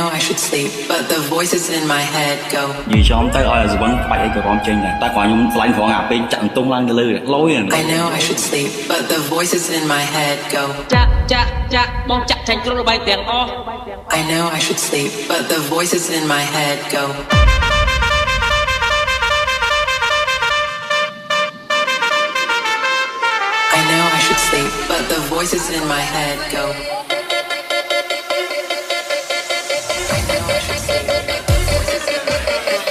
know I should sleep, but the voices in my head go. និយាយចំទៅឲ្យអាសវឹងបាច់អីក៏រំចេញដែរតែគាត់ខ្ញុំឆ្លាញ់ព្រោះអាពេលចាក់ទុំឡើងទៅលើលយ I know I should sleep, but the voices in my head go. ចាក់បងចាក់ចាញ់គ្រប់របាយទាំងអស់ I know I should sleep, but the voices in my head go. I know I should sleep, but the voices in my head go. I know I should sleep, but the voices in my head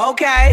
Okay.